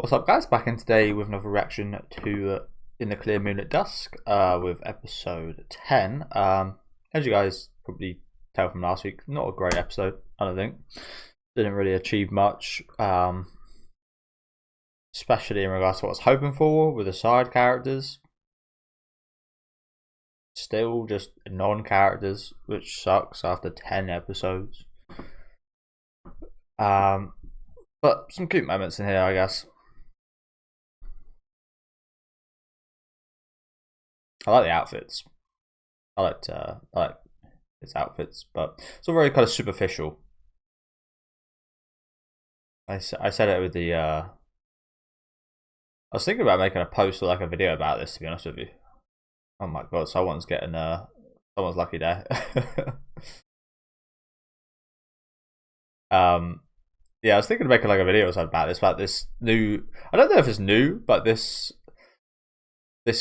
What's up, guys? Back in today with another reaction to In the Clear Moonlit Dusk with episode 10. As you guys probably tell from last week, not a great episode, I don't think. Didn't really achieve much, especially in regards to what I was hoping for with the side characters. Still just non-characters, which sucks after 10 episodes. But some cute moments in here, I guess. I like the outfits. I like his outfits, but it's all very kind of superficial. I said it with the. I was thinking about making a post or like a video about this. To be honest with you. Oh my god! Someone's getting someone's lucky there. Yeah, I was thinking of making like a video or something about this new. I don't know if it's new, but this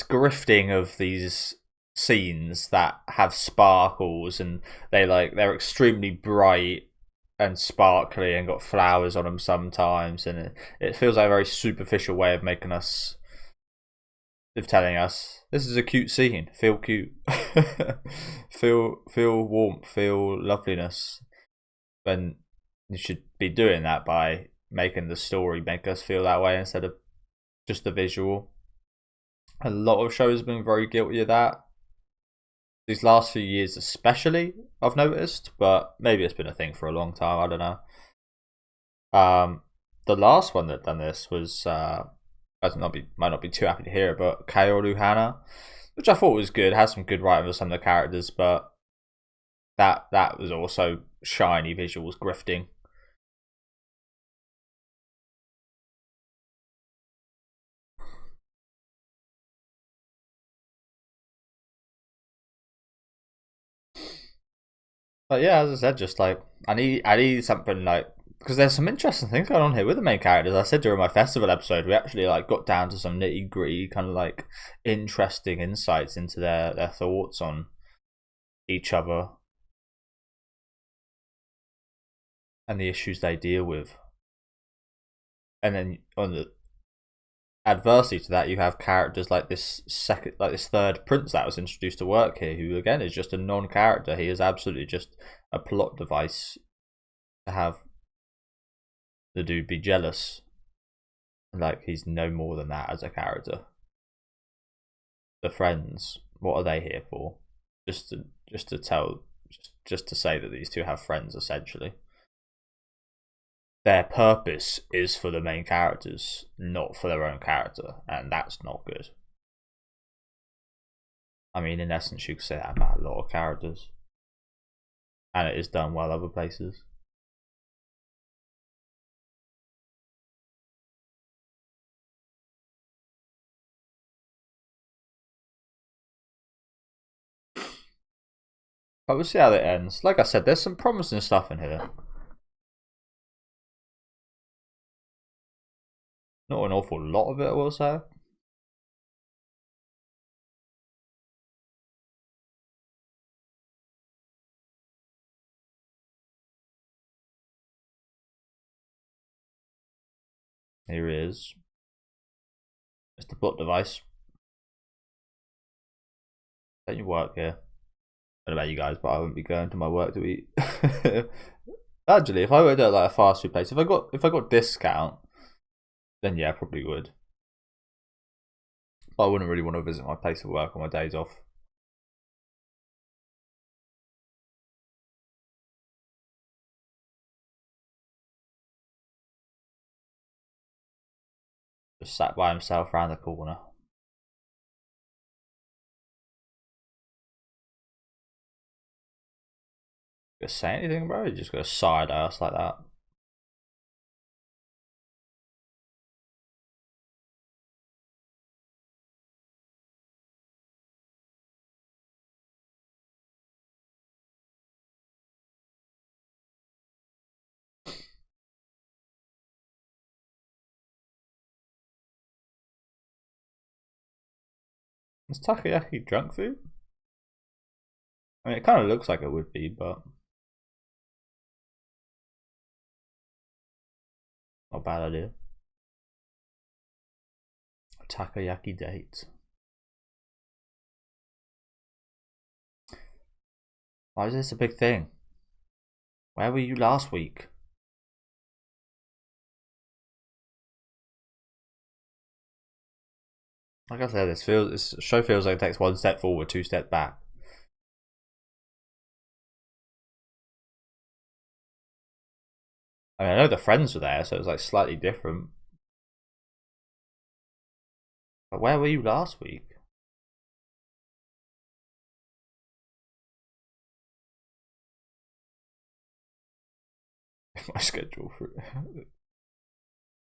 grifting of these scenes that have sparkles and they're extremely bright and sparkly and got flowers on them sometimes, and it feels like a very superficial way of making us, of telling us this is a cute scene, feel cute. feel warmth, feel loveliness, when you should be doing that by making the story make us feel that way instead of just the visual. A lot of shows have been very guilty of that these last few years, especially, I've noticed, but maybe it's been a thing for a long time. I don't know. The last one that done this was might not be too happy to hear it, but Kaoru Hana, which I thought was good. Has some good writing for some of the characters, but that was also shiny visuals grifting. But yeah, as I said, just like I need something like, because there's some interesting things going on here with the main characters. I said during my festival episode, we actually like got down to some nitty gritty kind of like interesting insights into their thoughts on each other and the issues they deal with. And then on the adversity to that, you have characters like this third prince that was introduced to work here, who again is just a non-character. He is absolutely just a plot device to have the dude be jealous. Like, he's no more than that as a character. The friends, what are they here for? Just to say that these two have friends, essentially. Their purpose is for the main characters, not for their own character, and that's not good. I mean, in essence, you could say that about a lot of characters, and it is done well other places. But we'll see how it ends. Like I said, there's some promising stuff in here. Not an awful lot of it, I will say. Here he is. It's the plot device. Don't you work here? I don't know about you guys, but I wouldn't be going to my work to eat. Actually, if I were at like a fast food place, if I got discount, then yeah, I probably would. But I wouldn't really want to visit my place of work on my days off. Just sat by himself around the corner. Gonna say anything, bro? You just got a side ass like that. Is takoyaki junk food? I mean, it kind of looks like it would be, but not a bad idea. takoyaki date. Why is this a big thing? Where were you last week? Like I said, this show feels like it takes one step forward, two steps back. I mean, I know the friends were there, so it was like slightly different. But where were you last week? My schedule for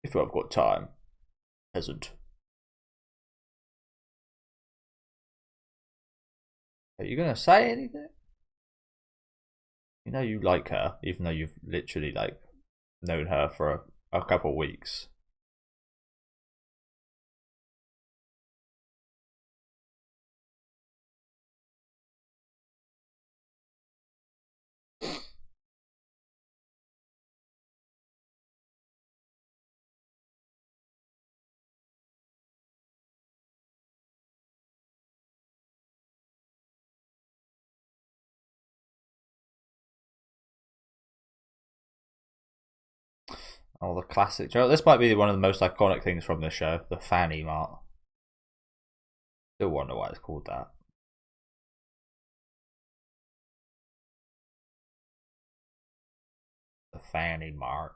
if I've got time, hasn't. Are you gonna say anything? You know you like her, even though you've literally like known her for a couple of weeks. Oh, the classic. This might be one of the most iconic things from this show, the fanny mart. Still wonder why it's called that. The fanny mart.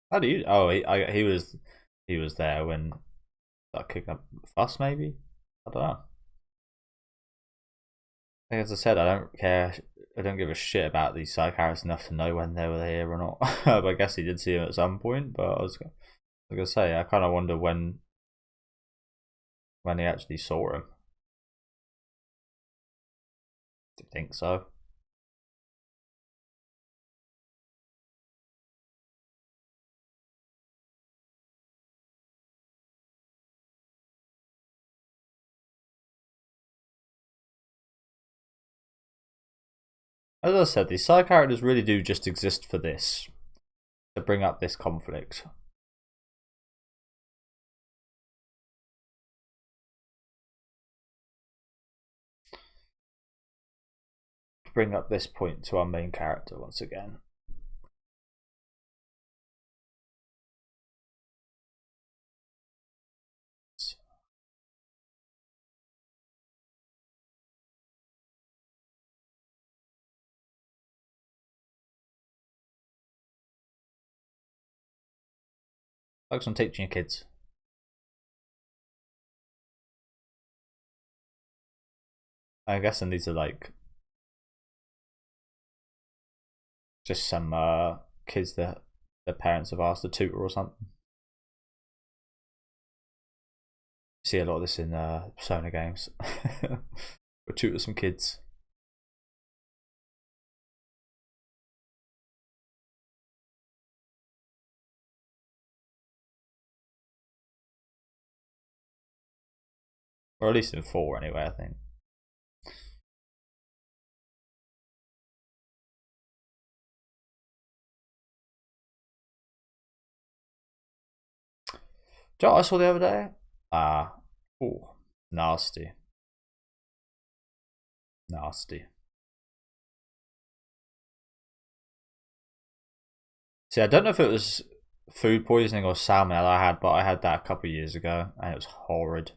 How do you? Oh, he was there when that kicking up fuss. Maybe I don't know. As I said, I don't care. I don't give a shit about these side characters enough to know when they were here or not. But I guess he did see him at some point. But I was gonna say, I kind of wonder when he actually saw him. Do you think so? As I said, these side characters really do just exist for this, to bring up this conflict. To bring up this point to our main character once again. Focus on teaching your kids. I'm guessing these are like just some kids that their parents have asked to tutor or something. See a lot of this in Persona games. Or tutor some kids. Or at least in 4 anyway, I think. Do you know what I saw the other day? Oh, nasty. Nasty. See, I don't know if it was food poisoning or salmonella I had, but I had that a couple of years ago, and it was horrid.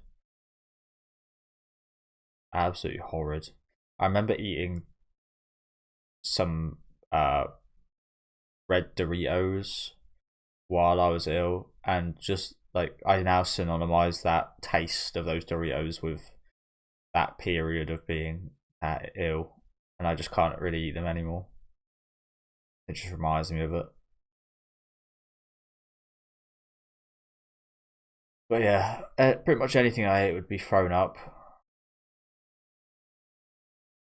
Absolutely horrid. I remember eating some red Doritos while I was ill, and just like I now synonymize that taste of those Doritos with that period of being ill, and I just can't really eat them anymore. It just reminds me of it. But yeah, pretty much anything I ate would be thrown up.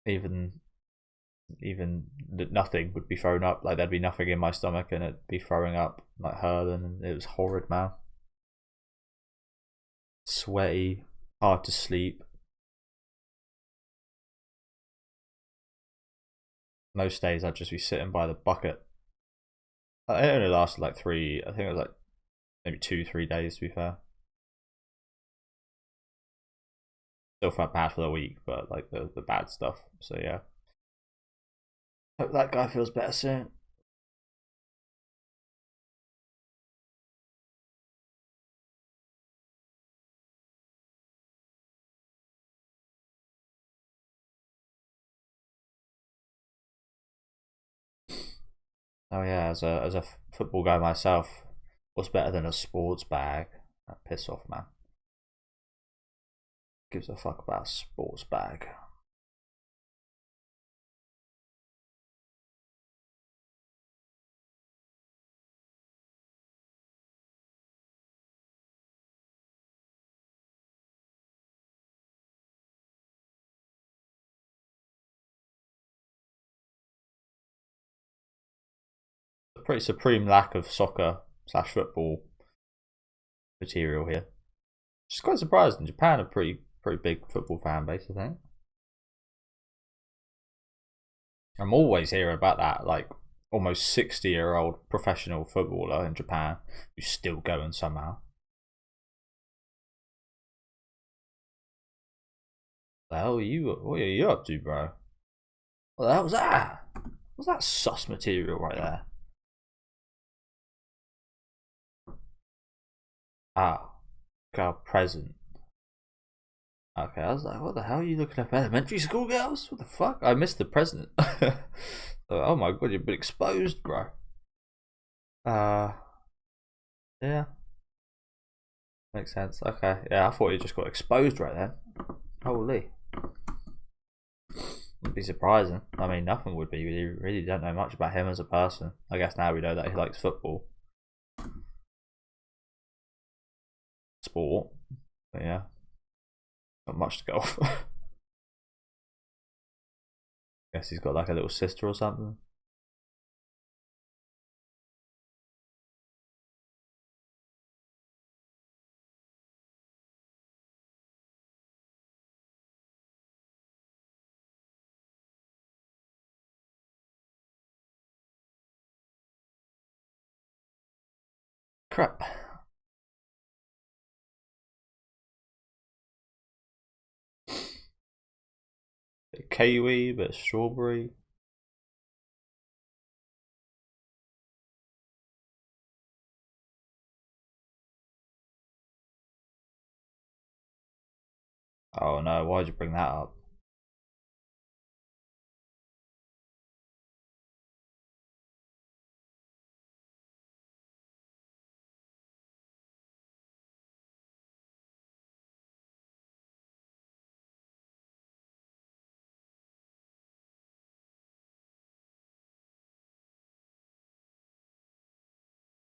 Even nothing would be thrown up. Like there'd be nothing in my stomach and it'd be throwing up like hurling, and it was horrid, man. Sweaty, hard to sleep. most days I'd just be sitting by the bucket. It only lasted like 3. I think it was like maybe 2-3 days to be fair. Still felt bad for the week, but like the bad stuff. So yeah. Hope that guy feels better soon. Oh yeah, as a football guy myself, what's better than a sports bag? Piss off, man. Gives a fuck about a sports bag. A pretty supreme lack of soccer/football material here. Which is quite surprising. Japan a pretty big football fan base, I think. I'm always hearing about that, like almost 60-year-old professional footballer in Japan who's still going somehow. The hell are you? What are you up to, bro? What the hell was that? What's that sus material right there? Ah, girl present. Okay, I was like, what the hell are you looking up? Elementary school girls? What the fuck? I missed the present. Oh my god, you've been exposed, bro. Uh, yeah. Makes sense. Okay, yeah, I thought you just got exposed right then. Holy. Wouldn't be surprising. I mean, nothing would be. We really don't know much about him as a person. I guess now we know that he likes football. Sport. But yeah. Not much to go off. Guess he's got like a little sister or something. Crap. Bit of kiwi, bit of strawberry. Oh no, why'd you bring that up?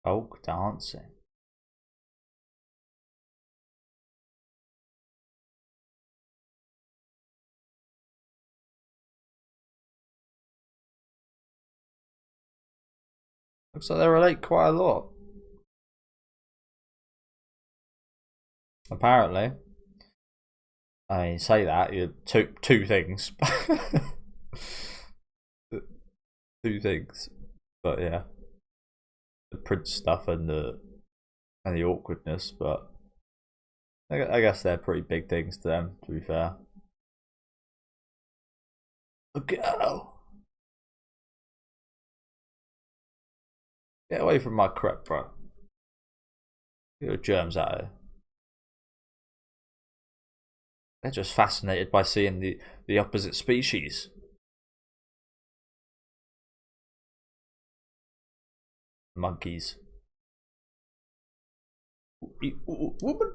Folk dancing. Looks like they relate quite a lot. Apparently. I mean, say that, you two things. Two things. But yeah. The Prince stuff and the awkwardness, but I guess they're pretty big things to them, to be fair. A girl. Get away from my crep, bro. Get your germs out of here. They're just fascinated by seeing the opposite species. Monkeys. Woman.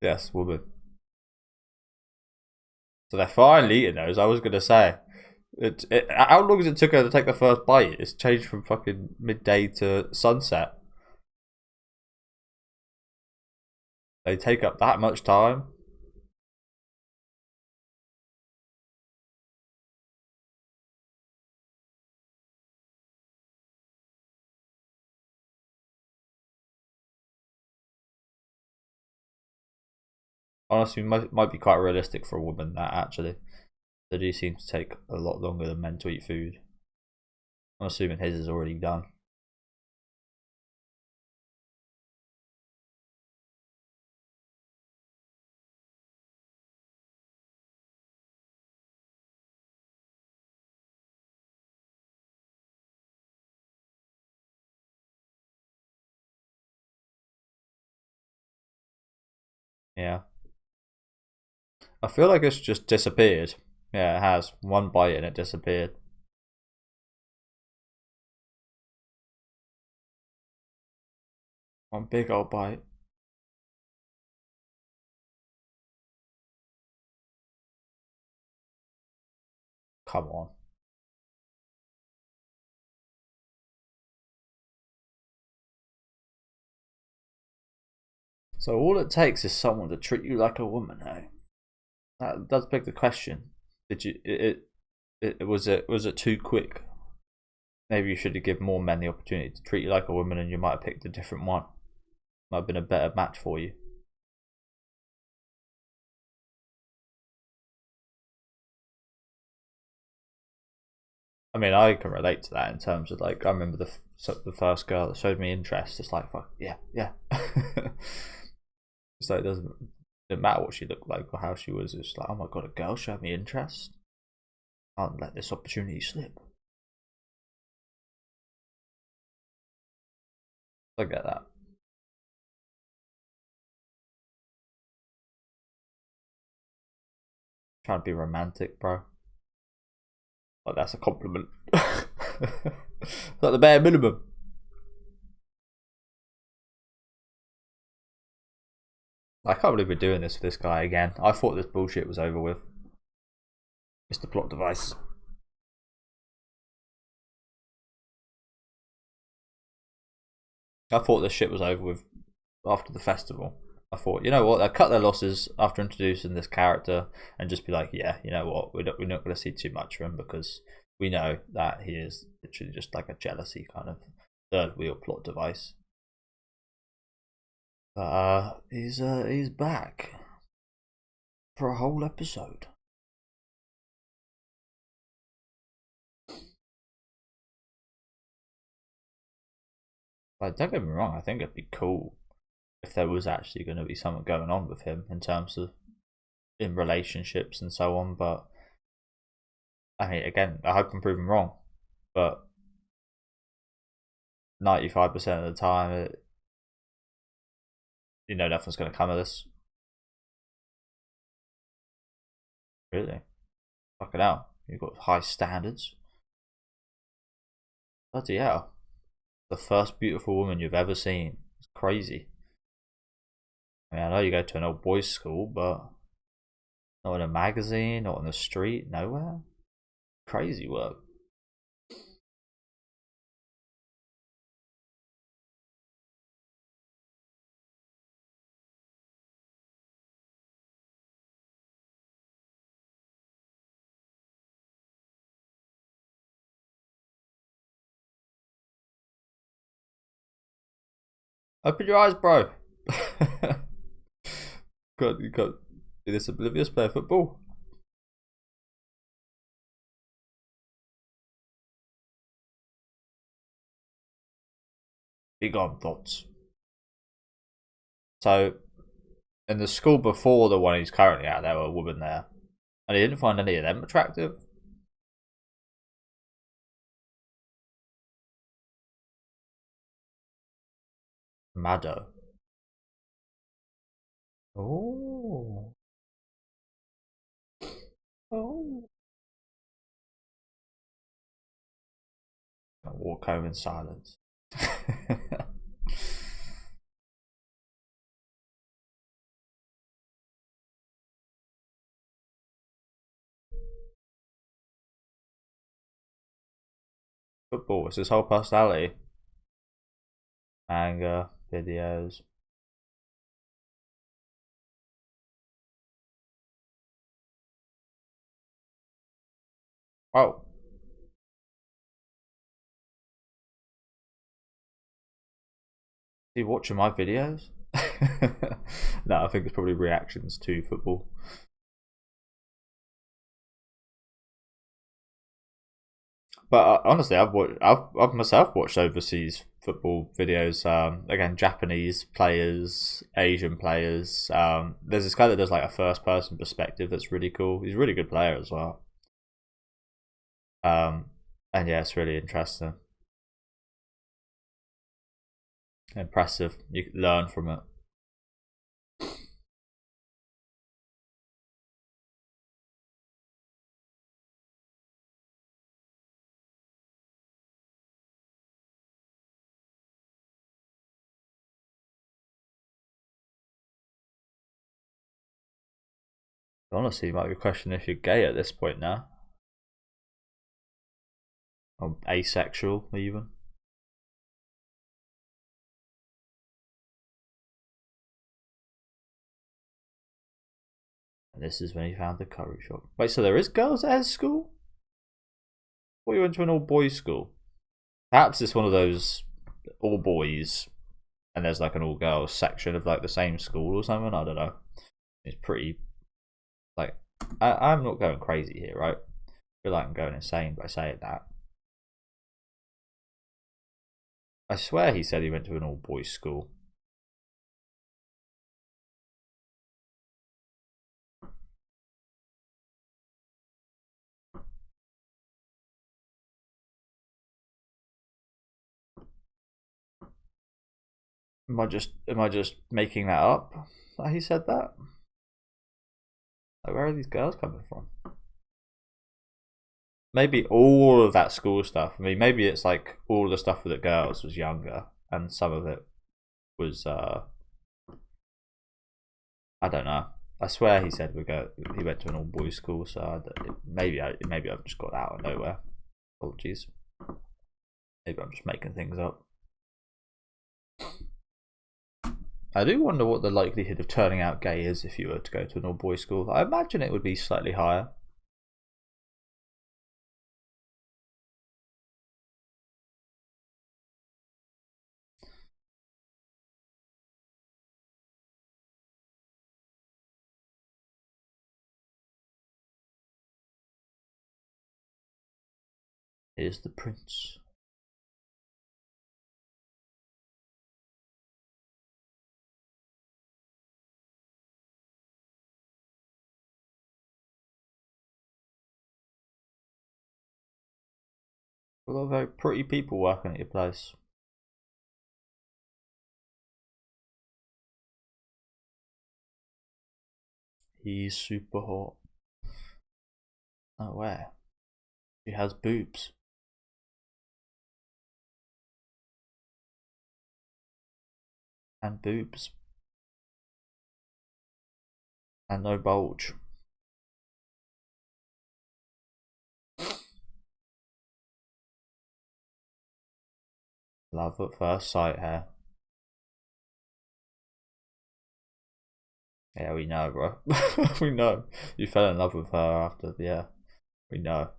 Yes, woman. So they're finally eating those. I was gonna say, how long does it took her to take the first bite? It's changed from fucking midday to sunset. They take up that much time. Honestly, might be quite realistic for a woman, that actually. They do seem to take a lot longer than men to eat food. I'm assuming his is already done. Yeah. I feel like it's just disappeared. Yeah, it has. One bite and it disappeared. One big old bite. Come on. So all it takes is someone to treat you like a woman, eh? That does beg the question. Did you was it too quick? Maybe you should have given more men the opportunity to treat you like a woman, and you might have picked a different one. Might have been a better match for you. I mean, I can relate to that in terms of like I remember the first girl that showed me interest. It's like fuck yeah, yeah. So it didn't matter what she looked like or how she was. It's like, oh my god, a girl showed me interest. I can't let this opportunity slip. I get that. Trying to be romantic, bro. Like that's a compliment. It's like the bare minimum. I can't believe we're doing this for this guy again. I thought this bullshit was over with. It's the plot device. I thought this shit was over with after the festival. I thought, you know what, they'll cut their losses after introducing this character and just be like, yeah, you know what, we're not going to see too much of him because we know that he is literally just like a jealousy kind of third wheel plot device. But he's back for a whole episode. Like, don't get me wrong, I think it'd be cool if there was actually going to be something going on with him in terms of in relationships and so on. But I mean, again, I hope I'm proven wrong. But 95% of the time, nothing's going to come of this. Really, fucking hell, you've got high standards. Bloody hell, the first beautiful woman you've ever seen. It's crazy. I mean, I know you go to an old boys' school, but not in a magazine, not on the street, nowhere. Crazy work. Open your eyes, bro. You got be this oblivious, play football. Big on thoughts. So, in the school before the one he's currently at, there were a woman there, and he didn't find any of them attractive. Maddo. Oh. Oh. I walk home in silence. Football is his whole personality. Manga, videos. Oh. Is he watching my videos? No, I think it's probably reactions to football. But honestly, I've myself watched overseas football videos. Again, Japanese players, Asian players. There's this guy that does like a first person perspective that's really cool. He's a really good player as well. And yeah, it's really interesting, impressive. You can learn from it. Honestly, you might be questioning if you're gay at this point now, or asexual even. And this is when he found the curry shop. Wait, so there is girls at his school? Or you went to an all boys school? Perhaps it's one of those all boys and there's like an all girls section of like the same school or something. I don't know. It's pretty like I'm not going crazy here, right? I feel like I'm going insane by saying that. I swear he said he went to an all boys school. Am I just making that up? That he said that? Like, where are these girls coming from? Maybe all of that school stuff. I mean, maybe it's like all the stuff with the girls was younger, and some of it was I don't know. I swear he said he went to an all boys school, so maybe I've just got that out of nowhere. Apologies. Maybe I'm just making things up. I do wonder what the likelihood of turning out gay is if you were to go to an all boys school. I imagine it would be slightly higher. Here's the prince. A lot of very pretty people working at your place. He's super hot. Oh, where? She has boobs. And boobs. And no bulge. Love at first sight here. Yeah, we know, bro. We know. You fell in love with her after, yeah. We know.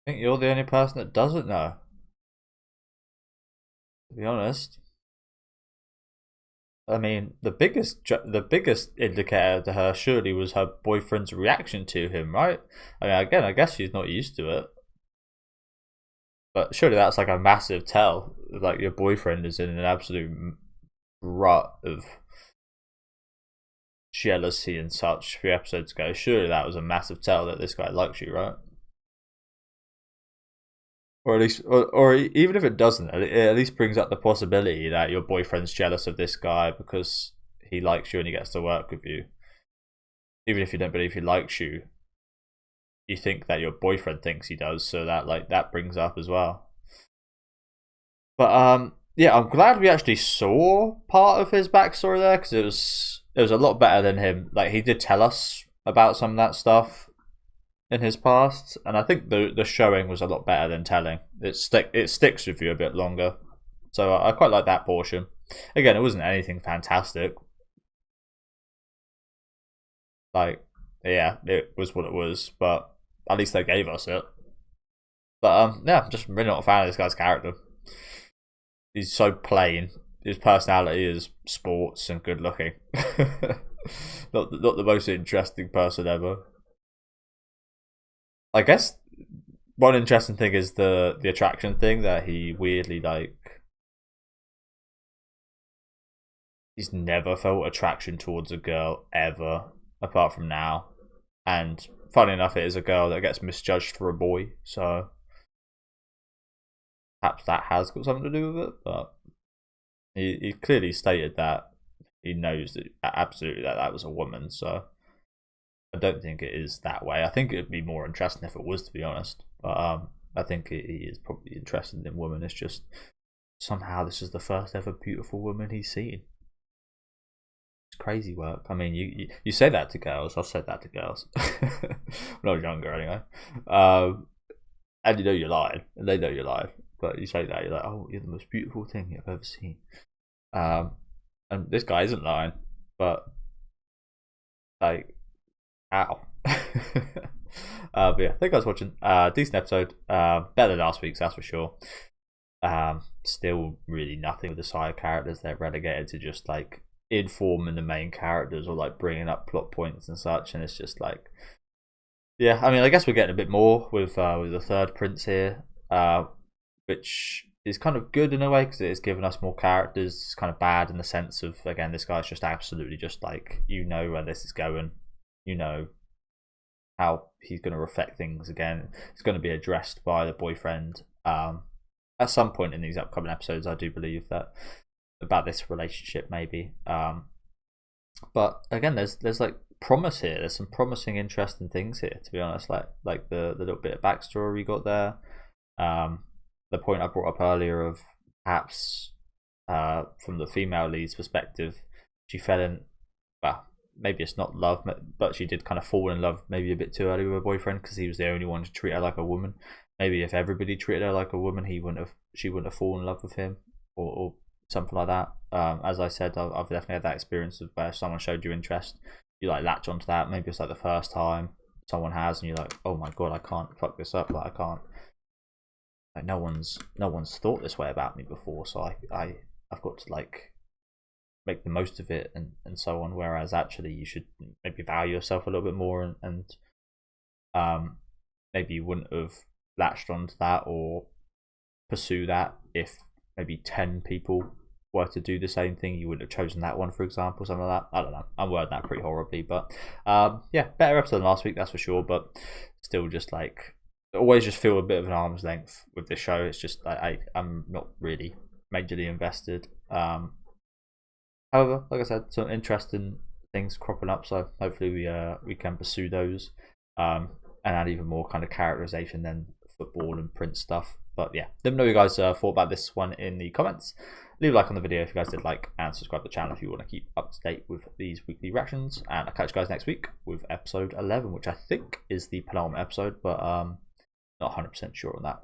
I think you're the only person that doesn't know. To be honest. I mean, the biggest indicator to her surely was her boyfriend's reaction to him, right? I mean, again, I guess she's not used to it, but surely that's like a massive tell. Like your boyfriend is in an absolute rut of jealousy and such a few episodes ago. Surely that was a massive tell that this guy likes you, right? Or at least, or even if it doesn't, it at least brings up the possibility that your boyfriend's jealous of this guy because he likes you and he gets to work with you. Even if you don't believe he likes you, you think that your boyfriend thinks he does, so that brings up as well. But yeah, I'm glad we actually saw part of his backstory there because it was a lot better than him. Like he did tell us about some of that stuff in his past, and I think the showing was a lot better than telling. It sticks with you a bit longer, so I quite like that portion. Again, it wasn't anything fantastic, Like, yeah, it was what it was, but at least they gave us it. But yeah, I'm just really not a fan of this guy's character. He's so plain. His personality is sports and good looking. not the most interesting person ever. I guess one interesting thing is the attraction thing, that he weirdly, like, he's never felt attraction towards a girl ever, apart from now. And funny enough, it is a girl that gets misjudged for a boy, so perhaps that has got something to do with it. But he clearly stated that he knows that absolutely that was a woman, so I don't think it is that way. I think it'd be more interesting if it was, to be honest. But I think he is probably interested in women. It's just somehow this is the first ever beautiful woman he's seen. It's crazy work. I mean, you say that to girls. I've said that to girls when I was younger, anyway. And you know you're lying, and they know you're lying. But you say that, you're like, oh, you're the most beautiful thing I've ever seen. And this guy isn't lying, but like, ow. But yeah, thank you guys for watching. Decent episode. Better than last week's, that's for sure. Still really nothing with the side characters. They're relegated to just like informing the main characters or like bringing up plot points and such, and it's just like, yeah, I mean, I guess we're getting a bit more with the third prince here, which is kind of good in a way because it has given us more characters. It's kind of bad in the sense of, again, this guy's just absolutely just like, you know where this is going, you know how he's going to affect things. Again, it's going to be addressed by the boyfriend at some point in these upcoming episodes. I do believe that about this relationship, maybe. But again, there's like promise here. There's some promising, interesting things here, to be honest. Like the little bit of backstory we got there. The point I brought up earlier of perhaps from the female lead's perspective, she fell in, well, maybe it's not love, but she did kind of fall in love maybe a bit too early with her boyfriend because he was the only one to treat her like a woman. Maybe if everybody treated her like a woman, she wouldn't have fallen in love with him, or something like that. As I said, I've definitely had that experience of where someone showed you interest, you like latch onto that. Maybe it's like the first time someone has, and you're like, oh my god, I can't fuck this up. Like, I can't. Like, no one's thought this way about me before, so I've got to like make the most of it and so on. Whereas actually, you should maybe value yourself a little bit more, and maybe you wouldn't have latched onto that or pursue that if maybe 10 people were to do the same thing. You wouldn't have chosen that one, for example, something like that. I don't know, I'm wording that pretty horribly, but yeah, better episode than last week, that's for sure. But still, just like, always just feel a bit of an arm's length with this show. It's just I'm not really majorly invested. However, like I said, some interesting things cropping up, so hopefully we can pursue those and add even more kind of characterization than football and print stuff. But yeah, let me know what you guys thought about this one in the comments. Leave a like on the video if you guys did like, and subscribe to the channel if you want to keep up to date with these weekly reactions. And I'll catch you guys next week with episode 11, which I think is the penultimate episode, but not 100% sure on that.